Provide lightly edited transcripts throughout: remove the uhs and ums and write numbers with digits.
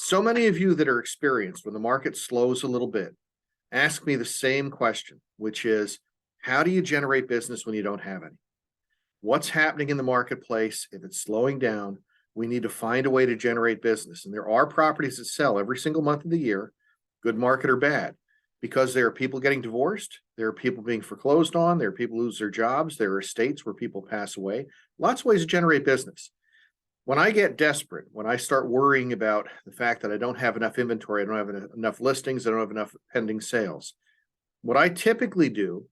So many of you that are experienced when the market slows a little bit ask me the same question, which is, how do you generate business when you don't have any? What's happening in the marketplace? If it's slowing down, we need to find a way to generate business. And there are properties that sell every single month of the year, good market or bad, because there are people getting divorced, there are people being foreclosed on, there are people lose their jobs, there are states where people pass away. Lots of ways to generate business. When I get desperate, when I start worrying about the fact that I don't have enough inventory, I don't have enough listings, I don't have enough pending sales, what I typically do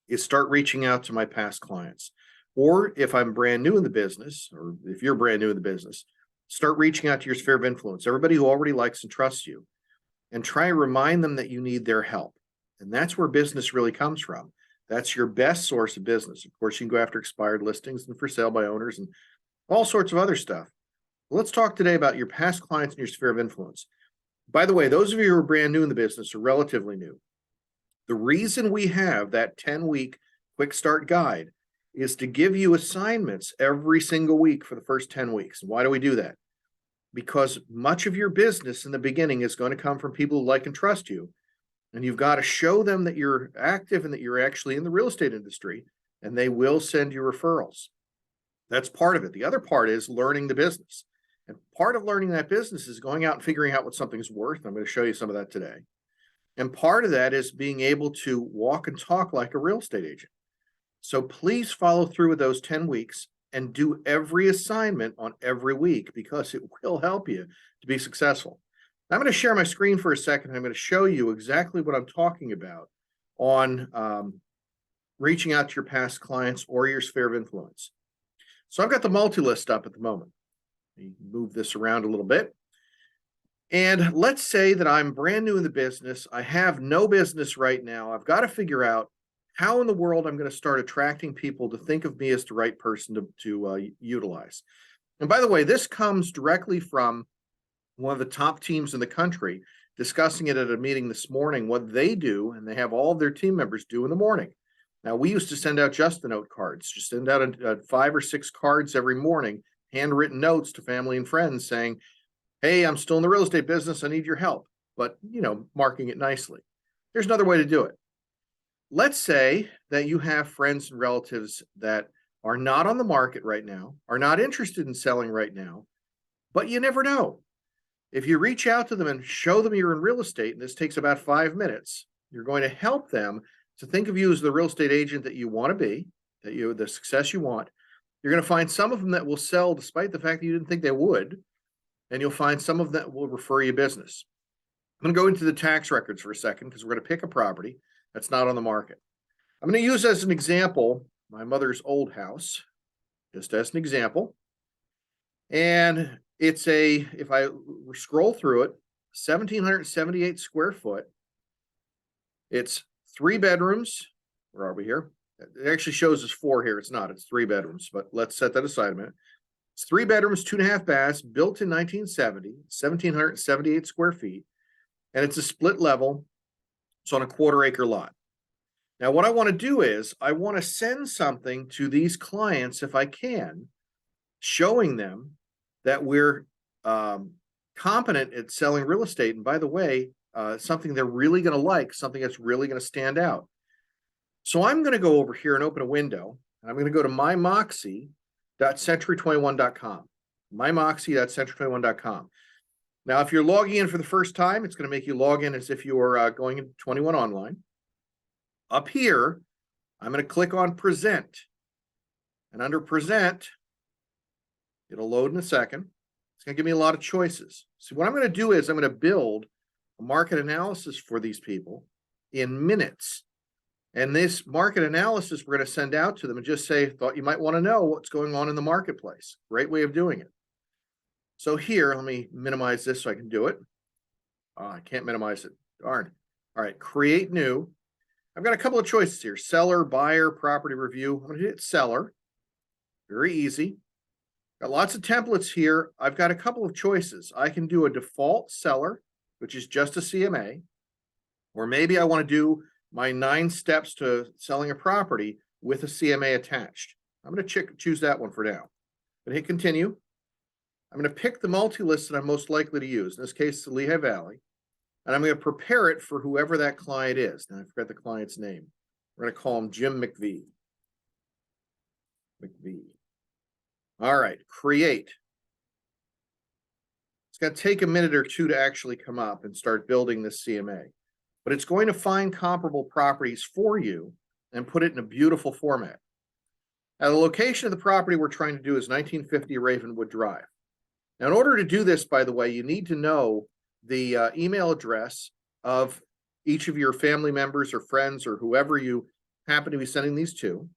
is start reaching out to my past clients. Or if I'm brand new in the business, or if you're brand new in the business, start reaching out to your sphere of influence, everybody who already likes and trusts you, and try and remind them that you need their help. And that's where business really comes from. That's your best source of business. Of course, you can go after expired listings and for sale by owners and all sorts of other stuff. Let's talk today about your past clients and your sphere of influence. By the way, those of you who are brand new in the business or relatively new, the reason we have that 10-week quick start guide is to give you assignments every single week for the first 10 weeks. Why do we do that? Because much of your business in the beginning is going to come from people who like and trust you. And you've got to show them that you're active and that you're actually in the real estate industry, and they will send you referrals. That's part of it. The other part is learning the business. And part of learning that business is going out and figuring out what something's worth. I'm going to show you some of that today. And part of that is being able to walk and talk like a real estate agent. So please follow through with those 10 weeks and do every assignment on every week, because it will help you to be successful. I'm going to share my screen for a second. I'm going to show you exactly what I'm talking about on reaching out to your past clients or your sphere of influence. So I've got the multi-list up at the moment. Let me move this around a little bit. And let's say that I'm brand new in the business. I have no business right now. I've got to figure out how in the world I'm going to start attracting people to think of me as the right person to utilize. And by the way, this comes directly from one of the top teams in the country, discussing it at a meeting this morning, what they do, and they have all of their team members do in the morning. Now, we used to send out just the note cards, just send out 5 or 6 cards every morning, handwritten notes to family and friends saying, hey, I'm still in the real estate business, I need your help, but, marking it nicely. There's another way to do it. Let's say that you have friends and relatives that are not on the market right now, are not interested in selling right now, but you never know. If you reach out to them and show them you're in real estate, and this takes about 5 minutes, you're going to help them to think of you as the real estate agent that you want to be, the success you want. You're going to find some of them that will sell despite the fact that you didn't think they would, and you'll find some of them that will refer you business. I'm going to go into the tax records for a second because we're going to pick a property that's not on the market. I'm going to use as an example my mother's old house, just as an example. And it's if I scroll through it, 1,778 square foot. It's 3 bedrooms. Where are we here? It actually shows us 4 here. It's not. It's 3 bedrooms, but let's set that aside a minute. It's 3 bedrooms, 2.5 baths, built in 1970, 1,778 square feet, and it's a split level. It's on a 1/4 acre lot. Now, what I want to do is I want to send something to these clients, if I can, showing them that we're competent at selling real estate. And by the way, something they're really going to like, something that's really going to stand out. So I'm going to go over here and open a window, and I'm going to go to mymoxie.century21.com. mymoxie.century21.com. Now, if you're logging in for the first time, it's going to make you log in as if you were going into 21 online. Up here, I'm going to click on Present. And under Present, it'll load in a second. It's going to give me a lot of choices. So what I'm going to do is I'm going to build a market analysis for these people in minutes. And this market analysis we're going to send out to them and just say, thought you might want to know what's going on in the marketplace. Great way of doing it. So here, let me minimize this so I can do it. I can't minimize it. Darn. All right, create new. I've got a couple of choices here. Seller, buyer, property review. I'm going to hit seller. Very easy. Got lots of templates here. I've got a couple of choices. I can do a default seller, which is just a CMA, or maybe I want to do my 9 steps to selling a property with a CMA attached. I'm going to choose that one for now. I'm going to hit continue. I'm going to pick the multi-list that I'm most likely to use, in this case, the Lehigh Valley, and I'm going to prepare it for whoever that client is. Now, I forgot the client's name. We're going to call him Jim McVee. All right, create. It's going to take a minute or two to actually come up and start building this CMA, but it's going to find comparable properties for you and put it in a beautiful format. Now, the location of the property we're trying to do is 1950 Ravenwood Drive. Now, in order to do this, by the way, you need to know the email address of each of your family members or friends or whoever you happen to be sending these to.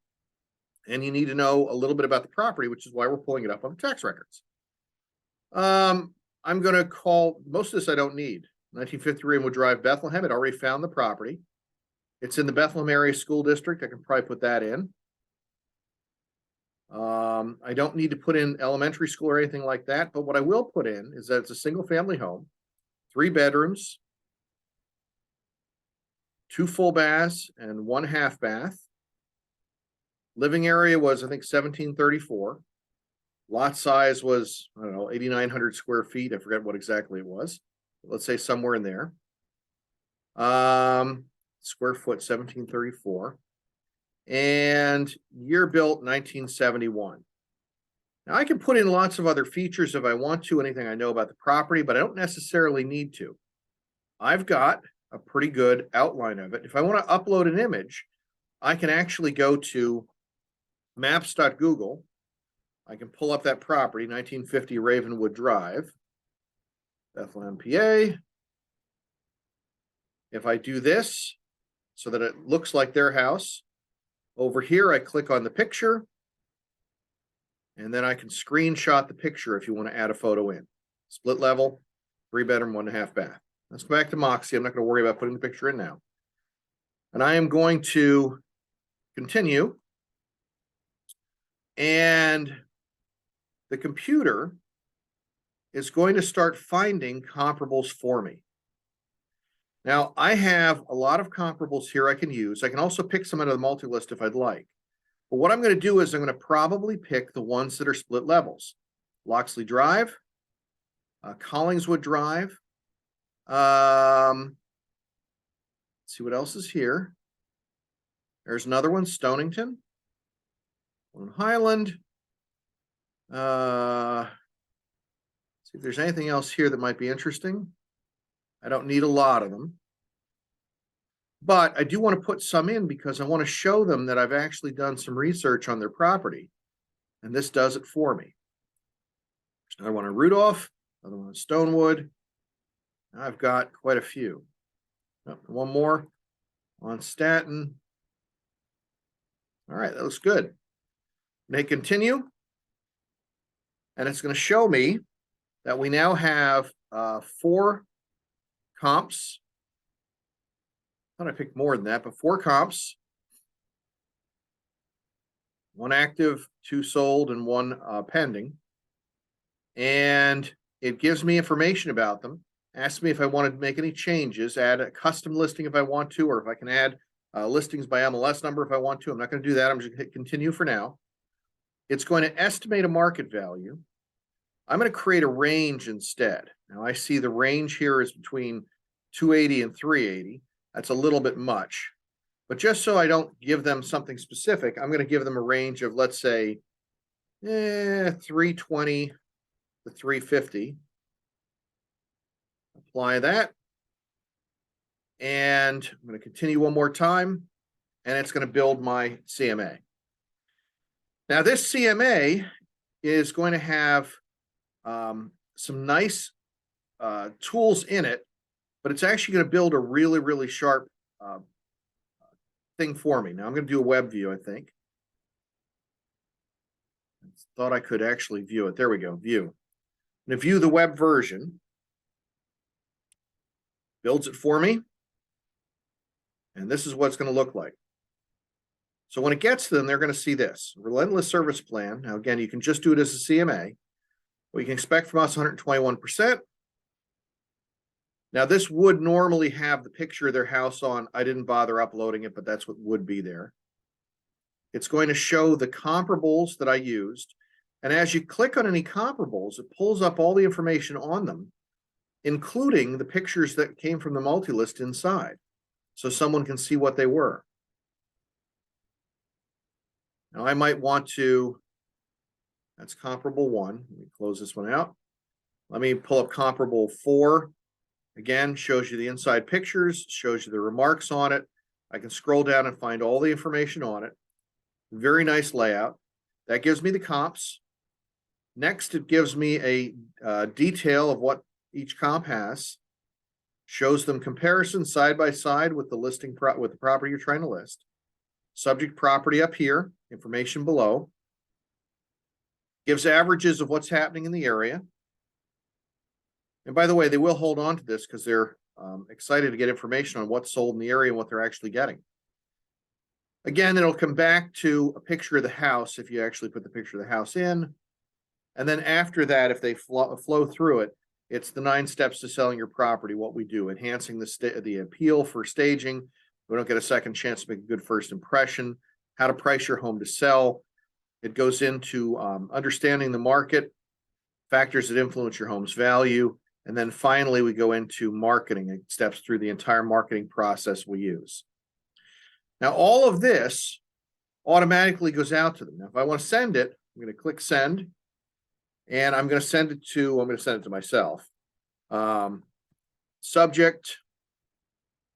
And you need to know a little bit about the property, which is why we're pulling it up on the tax records. I'm going to call, most of this I don't need. 1950 Ravenwood Drive, Bethlehem. It already found the property. It's in the Bethlehem Area School District. I can probably put that in. I don't need to put in elementary school or anything like that, but what I will put in is that it's a single family home, 3 bedrooms, 2 full baths, and 1 half bath. Living area was, I think, 1734. Lot size was, I don't know, 8,900 square feet. I forget what exactly it was. Let's say somewhere in there. Square foot, 1734. And year built, 1971. Now, I can put in lots of other features if I want to, anything I know about the property, but I don't necessarily need to. I've got a pretty good outline of it. If I want to upload an image, I can actually go to maps.google. I can pull up that property, 1950 Ravenwood Drive, Bethlehem, PA. If I do this so that it looks like their house, over here I click on the picture, and then I can screenshot the picture if you want to add a photo in. Split level, 3 bedroom, 1 half bath. Let's go back to Moxie. I'm not going to worry about putting the picture in now. And I am going to continue. And the computer is going to start finding comparables for me. Now, I have a lot of comparables here I can use. I can also pick some out of the multi-list if I'd like. But what I'm going to do is I'm going to probably pick the ones that are split levels. Loxley Drive, Collingswood Drive. Let's see what else is here. There's another one, Stonington. One Highland. See if there's anything else here that might be interesting. I don't need a lot of them. But I do want to put some in because I want to show them that I've actually done some research on their property. And this does it for me. Another one on Rudolph, another one on Stonewood. I've got quite a few. One more on Staten. All right, that looks good. May continue. And it's going to show me that we now have 4 comps. I thought I picked more than that, but 4 comps. 1 active, 2 sold, and 1 pending. And it gives me information about them. Asks me if I want to make any changes, add a custom listing if I want to, or if I can add listings by MLS number if I want to. I'm not going to do that. I'm just going to hit continue for now. It's going to estimate a market value. I'm going to create a range instead. Now I see the range here is between 280 and 380. That's a little bit much. But just so I don't give them something specific, I'm going to give them a range of, let's say, 320 to 350. Apply that. And I'm going to continue one more time. And it's going to build my CMA. Now, this CMA is going to have some nice tools in it, but it's actually going to build a really, really sharp thing for me. Now, I'm going to do a web view, I think. I thought I could actually view it. There we go, view. I'm going to view the web version. Builds it for me. And this is what it's going to look like. So when it gets to them, they're going to see this. Relentless service plan. Now, again, you can just do it as a CMA. What you can expect from us, 121%. Now, this would normally have the picture of their house on. I didn't bother uploading it, but that's what would be there. It's going to show the comparables that I used. And as you click on any comparables, it pulls up all the information on them, including the pictures that came from the multi-list inside, so someone can see what they were. Now I might want to, that's comparable 1. Let me close this one out. Let me pull up comparable 4. Again, shows you the inside pictures, shows you the remarks on it. I can scroll down and find all the information on it. Very nice layout. That gives me the comps. Next, it gives me a detail of what each comp has. Shows them comparison side by side with the listing with the property you're trying to list. Subject property up here, information below. Gives averages of what's happening in the area. And by the way, they will hold on to this because they're excited to get information on what's sold in the area and what they're actually getting. Again, it'll come back to a picture of the house if you actually put the picture of the house in. And then after that, if they flow through it, it's the 9 steps to selling your property, what we do, enhancing the appeal for staging. We don't get a second chance to make a good first impression, how to price your home to sell. It goes into understanding the market, factors that influence your home's value. And then finally, we go into marketing. It steps through the entire marketing process we use. Now, all of this automatically goes out to them. Now, if I want to send it, I'm going to click send. And I'm going to send it to myself. Subject.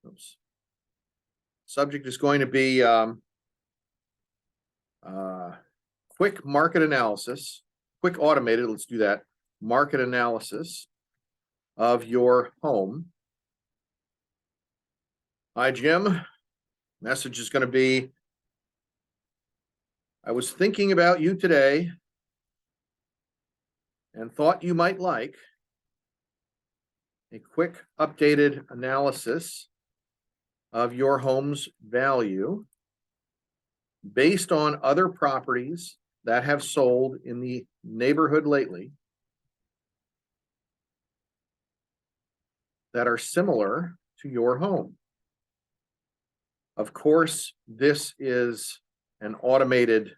Oops. Subject is going to be quick market analysis, quick automated. Let's do that. Market analysis of your home. Hi, Jim. Message is going to be, I was thinking about you today and thought you might like a quick updated analysis of your home's value based on other properties that have sold in the neighborhood lately that are similar to your home. Of course, this is an automated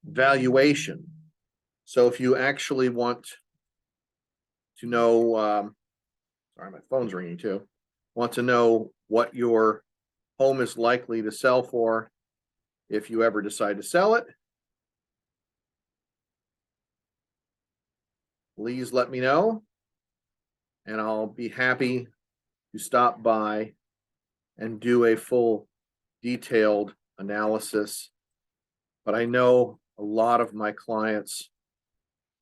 valuation. So if you actually want to know, sorry, my phone's ringing too, want to know what your home is likely to sell for if you ever decide to sell it, please let me know, and I'll be happy to stop by and do a full detailed analysis. But I know a lot of my clients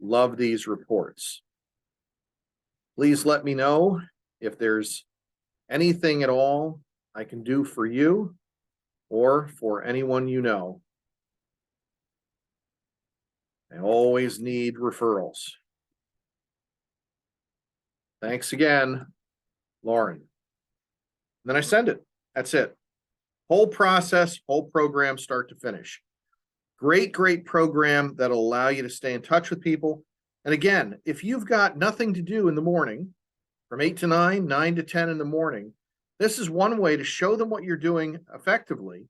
love these reports. Please let me know if there's anything at all I can do for you or for anyone you know. I always need referrals. Thanks again, Lauren. And then I send it. That's it. Whole process, whole program, start to finish. Great, great program that'll allow you to stay in touch with people. And again, if you've got nothing to do in the morning, from 8 to 9, 9 to 10 in the morning, this is one way to show them what you're doing effectively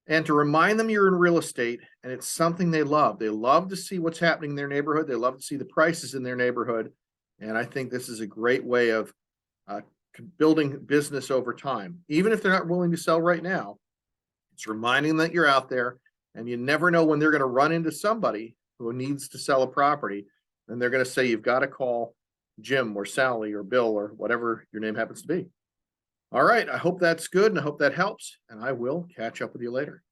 and to remind them you're in real estate and it's something they love. They love to see what's happening in their neighborhood. They love to see the prices in their neighborhood. And I think this is a great way of building business over time. Even if they're not willing to sell right now, it's reminding them that you're out there, and you never know when they're going to run into somebody who needs to sell a property. And they're going to say, you've got to call Jim or Sally or Bill or whatever your name happens to be. All right. I hope that's good and I hope that helps. And I will catch up with you later.